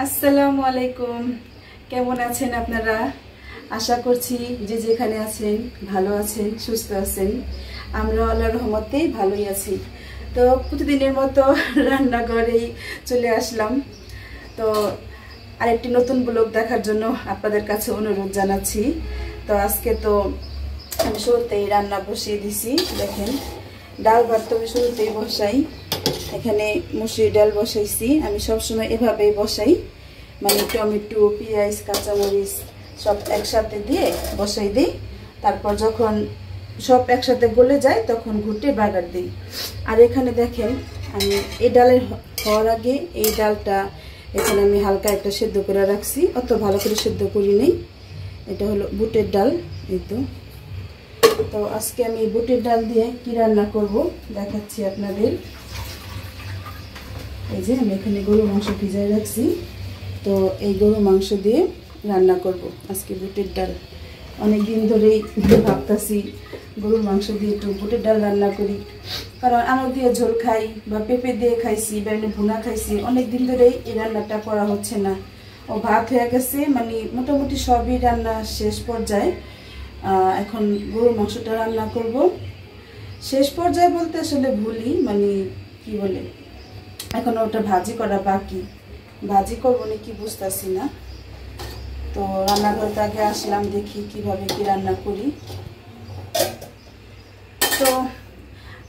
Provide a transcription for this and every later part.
আসসালামু আলাইকুম। কেমন আছেন আপনারা? আশা করছি যে যেখানে আছেন ভালো আছেন, সুস্থ আছেন। আমরা আল্লাহর রহমতে ভালোই আছি। তো প্রতিদিনের মতো রান্নাঘরেই চলে আসলাম। তো আরেকটি নতুন ব্লগ দেখার জন্য আপনাদের কাছে অনুরোধ জানাচ্ছি। তো আজকে তো আমি শুরুতেই রান্না বসিয়ে দিছি। দেখেন, ডাল ভাত তো আমি শুরুতেই বসাই। এখানে মুসুরি ডাল বসাইছি। আমি সবসময় এভাবেই বসাই, মানে টমেটো, পেঁয়াজ, কাঁচামরিচ সব একসাথে দিয়ে বসাই দিই। তারপর যখন সব একসাথে গলে যায় তখন ঘুটে বাগার দিই। আর এখানে দেখেন, আমি এই ডালের হওয়ার আগে এই ডালটা এখানে আমি হালকা একটা সেদ্ধ করে রাখছি। অত ভালো করে সেদ্ধ করি নেই। এটা হলো বুটের ডাল। এই তো আজকে আমি বুটের ডাল দিয়ে কি রান্না করব দেখাচ্ছি আপনাদের। এই যে আমি এখানে গরু মাংস ভিজাই রাখছি। তো এই গরু মাংস দিয়ে রান্না করব আজকে বুটের ডাল। অনেক দিন ধরেই ভাবতেছি গরুর মাংস দিয়ে একটু বুটের ডাল রান্না করি, কারণ আলু দিয়ে ঝোল খাই বা পেঁপে দিয়ে খাইছি বা এমনি ভুনা খাইছি। অনেক দিন ধরেই এই রান্নাটা করা হচ্ছে না। ও ভাত হয়ে গেছে, মানে মোটামুটি সবই রান্না শেষ পর্যায়ে। এখন গরুর মাংসটা রান্না করব। শেষ পর্যায়ে বলতে আসলে ভুলই, মানে কি বলে, এখন ওটা ভাজি করা বাকি। ভাজি করবো নাকি বুঝতেছি না। তো রান্নাঘরটা আগে আসলাম, দেখি কিভাবে কি রান্না করি। তো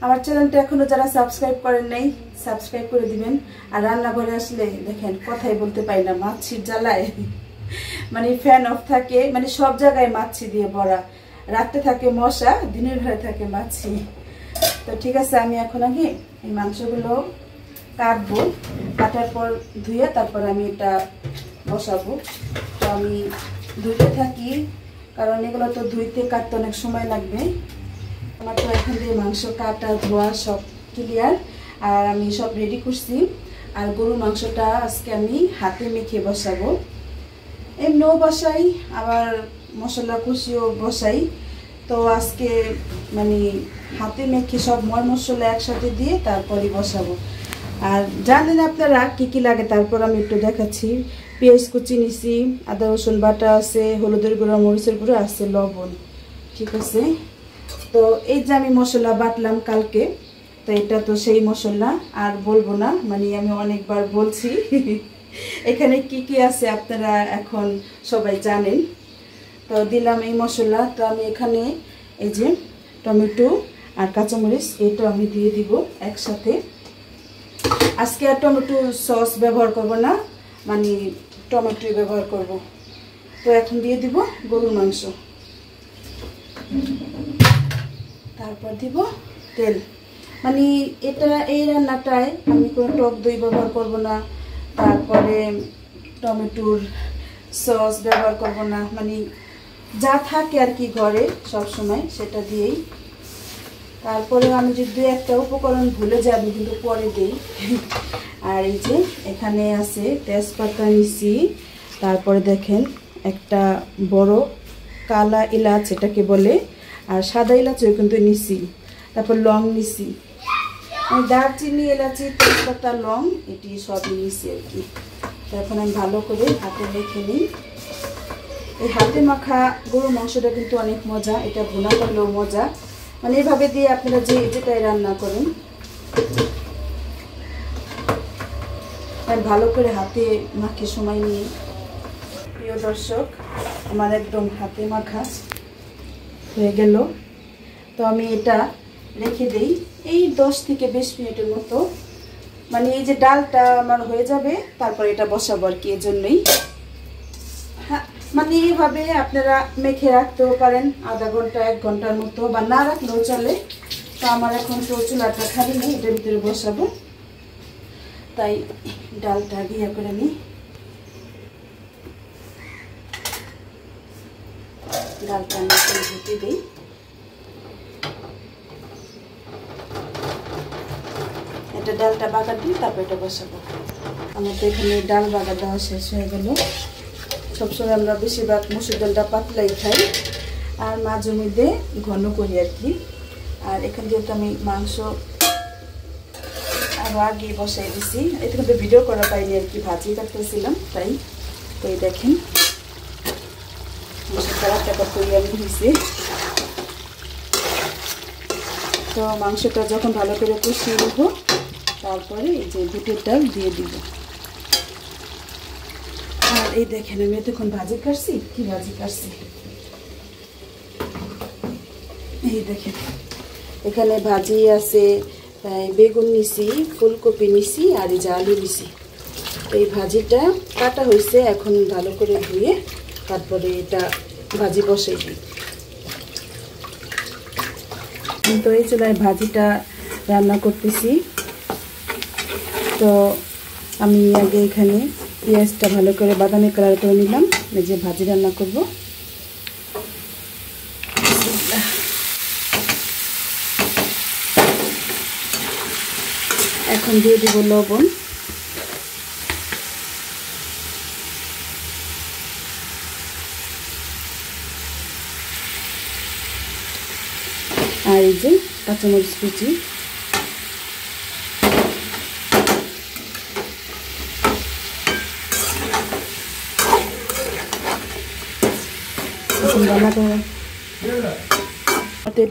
আমার চ্যানেলটা এখনো যারা সাবস্ক্রাইব করেন নাই, সাবস্ক্রাইব করে দিবেন। আর রান্নাঘরে আসলে দেখেন কথাই বলতে পারি না, মাছির জ্বালায় মানে ফ্যান অফ থাকে, মানে সব জায়গায় মাছি দিয়ে ভরা। রাতে থাকে মশা, দিনের বেলায় থাকে মাছি। তো ঠিক আছে, আমি এখন আগে এই মাংসগুলো কাটবো। কাটার পর ধুয়ে তারপর আমি এটা বসাবো। তো আমি ধুইতে থাকি, কারণ এগুলো তো ধুইতে কাটতে অনেক সময় লাগবে। আমার তো এখান থেকে মাংস কাটা ধোয়া সব ক্লিয়ার, আর আমি সব রেডি করছি। আর গরুর মাংসটা আজকে আমি হাতে মেখে বসাবো। এমনিও বসাই, আবার মশলা কষিও বসাই। তো আজকে মানে হাতে মেখে সব মশলা একসাথে দিয়ে তারপরে বসাবো। আর জানেন আপনারা কি কি লাগে, তারপর আমি একটু দেখাচ্ছি। পেঁয়াজ কুচি নিছি, আদা রসুন বাটা আছে, হলুদের গুঁড়া, মরিচের গুঁড়া আছে, লবণ। ঠিক আছে। তো এই যে আমি মশলা বাটলাম কালকে, তো এটা তো সেই মশলা, আর বলবো না, মানে আমি অনেকবার বলছি এখানে কি কি আছে আপনারা এখন সবাই জানেন। তো দিলাম এই মশলা। তো আমি এখানে এই যে টমেটো আর কাঁচামরিচ, এটা আমি দিয়ে দিব একসাথে। আজকে আর টমেটো সস ব্যবহার করব না, মানে টমেটো ব্যবহার করব। তো এখন দিয়ে দিব গরুর মাংস, তারপর দিব তেল। মানে এটা এই রান্নাটায় আমি কোনো টক দই ব্যবহার করব না, তারপরে টমেটোর সস ব্যবহার করব না, মানে যা থাকে আর কি ঘরে সব সময় সেটা দিয়েই। তারপরে আমি যদি একটা উপকরণ ভুলে যাব কিন্তু পরে দিই। আর এই যে এখানে আছে তেজপাতা নিছি, তারপরে দেখেন একটা বড় কালা এলাচ এটাকে বলে, আর সাদা এলাচও কিন্তু নিছি, তারপর লং নিছি, দারচিনি, এলাচি, তেজপাতা, লং, এটি সবই নিছি আর কি। তো এখন আমি ভালো করে হাতে মেখে নিই। এই হাতে মাখা গরুর মাংসটা কিন্তু অনেক মজা, এটা ভুনা করলেও মজা, মানে এভাবে দিয়ে আপনারা যেটাই রান্না করেন। ভালো করে হাতে মাখে সময় নিয়ে। প্রিয় দর্শক, আমার একদম হাতে মাখা হয়ে গেল। তো আমি এটা রেখে দিই এই 10 থেকে 20 মিনিটের মতো, মানে এই যে ডালটা আমার হয়ে যাবে, তারপর এটা বসাবো আর কি। এজন্যই মানে এইভাবে আপনারা মেখে রাখতেও পারেন আধা ঘন্টা 1 ঘন্টার মতো, বা না রাখলেও চলে। তো আমার এখন তো চুলাটা খালি নেই, এটার ভিতরে বসাবো, তাই ডালটা আগে ইয়ে করে নিই। ডালটা আমি ধুতে দিই। এটা ডালটা বাগার দিই, তারপর এটা বসাবো। আমার তো এখানে ডাল বাগার দেওয়া শেষ হয়ে গেল। সবসময় আমরা বেশিরভাগ মসুর ডালটা পাতলাই খাই, আর মাঝে মধ্যে ঘন করি আর কি। আর এখানে যেহেতু আমি মাংস আরও আগে বসাই দিছি। এটা কিন্তু ভিডিও করা পাইনি আর কি, ভাজি কাটতেছিলাম তাই। তো এই দেখেন মাংসটা তৈরি হয়েছে। তো মাংসটা যখন ভালো করে কষিয়ে দেবো তারপরে এই যে বুটের ডাল দিয়ে দিব। আর এই দেখেন আমি এতক্ষণ ভাজি কাটছি, কি ভাজি কাটছি এই দেখেন। এখানে ভাজি আছে, বেগুন নিছি, ফুলকপি নিছি আর এই যে আলু নিছি। এই ভাজিটা কাটা হয়েছে, এখন ভালো করে ধুয়ে তারপরে এটা ভাজি বসাই দিই। তো এই চুলায় ভাজিটা রান্না করতেছি। তো আমি আগে এখানে পেঁয়াজটা ভালো করে বাদামি কালার করে নিলাম, এই যে ভাজি রান্না করব। এখন দিয়ে দিব লবণ, আর এই যে কাঁচামরিচ কুচি।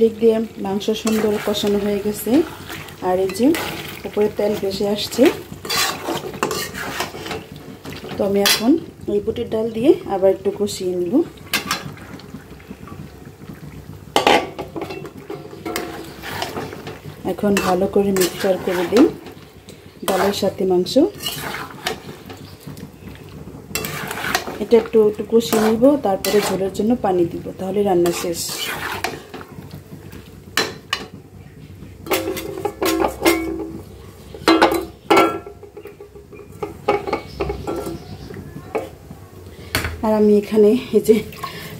দিক দিয়ে মাংস সুন্দর কষানো হয়ে গেছে, আর এই যে উপরে তেল ভেসে আসছে। তো আমি এখন এই বুটের ডাল দিয়ে আবার একটু কষিয়ে নিব। এখন ভালো করে মিক্সচার করে দিই ডালের সাথে মাংস। এটা একটু কষিয়ে নিব, তারপরে ঝোলের জন্য পানি দিব, তাহলে রান্না শেষ। আর আমি এখানে এই যে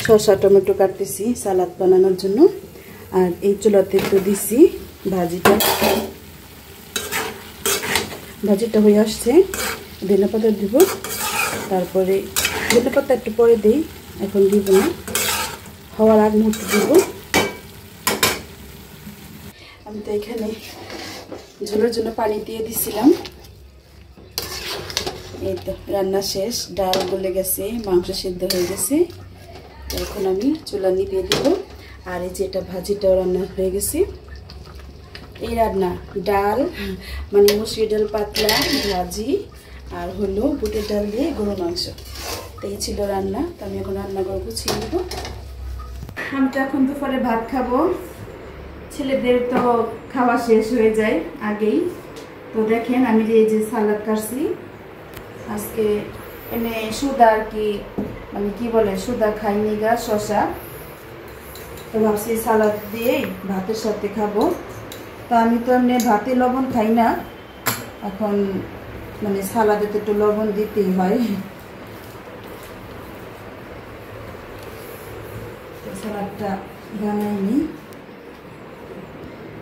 শসা টমেটো কাটতেছি সালাদ বানানোর জন্য। আর এই চুলাতে একটু দিছি ভাজিটা হয়ে আসছে। ধনে পাতা দিব, তারপরে ধনে পাতা একটু পরে দিই, এখন দিব না, হওয়ার আগ মুহূর্তে দিব। আমি তো এখানে ঝোলের জন্য পানি দিয়ে দিছিলাম। এই তো রান্না শেষ, ডাল গলে গেছে, মাংস সিদ্ধ হয়ে গেছে। এখন আমি চুলা নিভিয়ে দিব। আর এই যেটা ভাজিটাও রান্না হয়ে গেছে। এই রান্না ডাল মানে মুসুরি ডাল পাতলা ভাজি আর হলো বুটের ডাল দিয়ে গরু মাংস, তো এই ছিল রান্না। তো আমি এখন রান্নাঘর গুছিয়ে নেব। আমি তো এখন দুপুরে ভাত খাবো, ছেলেদের তো খাওয়া শেষ হয়ে যায় আগেই। তো দেখেন আমি যে এই যে সালাদ কাটছি আজকে, এমনি সুদা আর কি, মানে কি বলে সুদা খাইনি গা, শশা। তো ভাবছি সালাদ দিয়েই ভাতের সাথে খাবো। তো আমি তো এমনি ভাতে লবণ খাই না, এখন মানে সালাদে তো একটু লবণ দিতেই হয়। সালাদটা বানাইনি,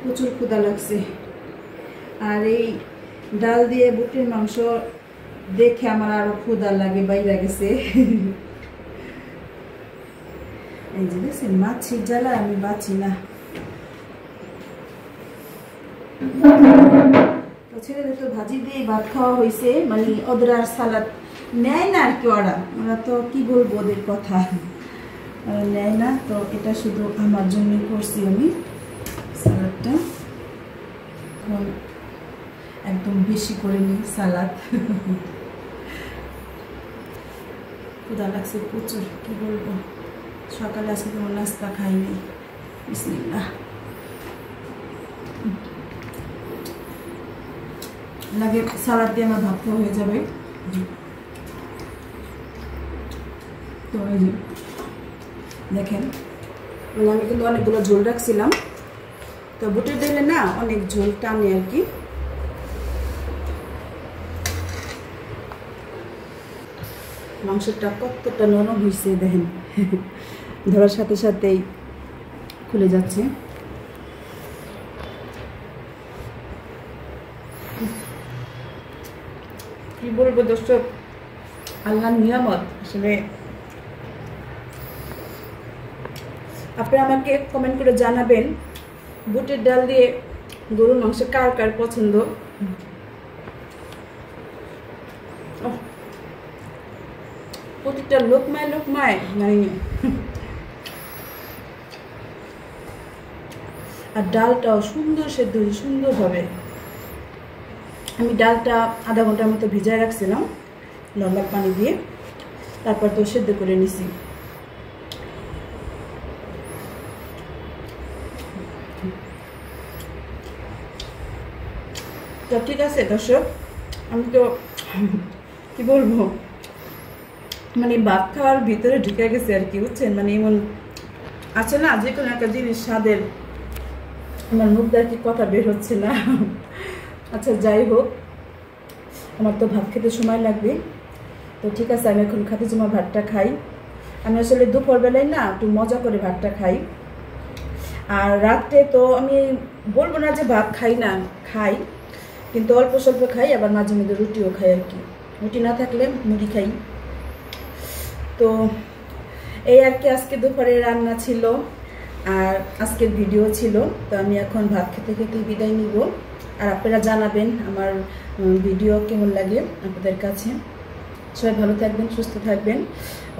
প্রচুর ক্ষুধা লাগছে। আর এই ডাল দিয়ে বুটের মাংস দেখে আমার আরো ক্ষুধা লাগে, বাইরে গেছে। এই যে দেখছেন মাছির জ্বালা আমি বাঁচি না। তো ছেলেদের তো ভাজি দিয়ে ভাত খাওয়া হয়েছে, মানে ওদের আর সালাদ নেয় না আর কি। ওরা তো কি বলবো ওদের কথা, নেয় না। তো এটা শুধু আমার জন্যই করছি আমি সালাদটা। একদম বেশি করে নিই সালাদ। ক্ষুধা লাগছে প্রচুর, কি বলবো। সকালে আজকে কোনো নাস্তা খাইনি। বিসমিল্লাহ। লাগে সালাদ দিয়ে আমার ভাত খাওয়া হয়ে যাবে। তো এই যে দেখেন আমি কিন্তু অনেকগুলো ঝোল রাখছিলাম, তো বুটের ডালে না অনেক ঝোল টানে আর কি। মাংসটা কতটা নরম হয়েছে দেখেন, ধরার সাথে সাথেই খুলে যাচ্ছে। কি বলবো দর্শক, আল্লাহর নিয়ামত আসলে। আপনারা আমাকে কমেন্ট করে জানাবেন বুটের ডাল দিয়ে গরুর মাংস কার কার পছন্দ। প্রতিটা লোকমায় লোকমায় মানে আর ডালটাও সুন্দর সেদ্ধ সুন্দরভাবে। আমি ডালটা আধা ঘন্টার মতো ভিজায় রাখছিলাম নর্মাল পানি দিয়ে, তারপর তো সেদ্ধ করে নিছি। তো ঠিক আছে দর্শক, আমি তো কি বলবো, মানে ভাত খাওয়ার ভিতরে ঢুকে গেছে আর কি, বুঝছেন? মানে এমন আছে না যে কোনো একটা জিনিস স্বাদের, আমার মুখ দিয়ে কি কথা বের হচ্ছে না। আচ্ছা যাই হোক, আমার তো ভাত খেতে সময় লাগবে। তো ঠিক আছে, আমি এখন খাদিজামা ভাতটা খাই। আমি আসলে দুপুরবেলায় না একটু মজা করে ভাতটা খাই, আর রাত্রে তো আমি বলবো না যে ভাত খাই না, খাই, কিন্তু অল্প স্বল্প খাই, আবার মাঝে মধ্যে রুটিও খাই আর কি। রুটি না থাকলে মুড়ি খাই। তো এই আর কি আজকে দুপুরে রান্না ছিল আর আজকের ভিডিও ছিল। তো আমি এখন ভাত খেতে খেতে বিদায় নিব। আর আপনারা জানাবেন আমার ভিডিও কেমন লাগে আপনাদের কাছে। সবাই ভালো থাকবেন, সুস্থ থাকবেন,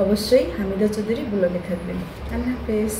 অবশ্যই হামিদা চৌধুরী ব্লগে থাকবেন। আল্লাহ হাফেজ।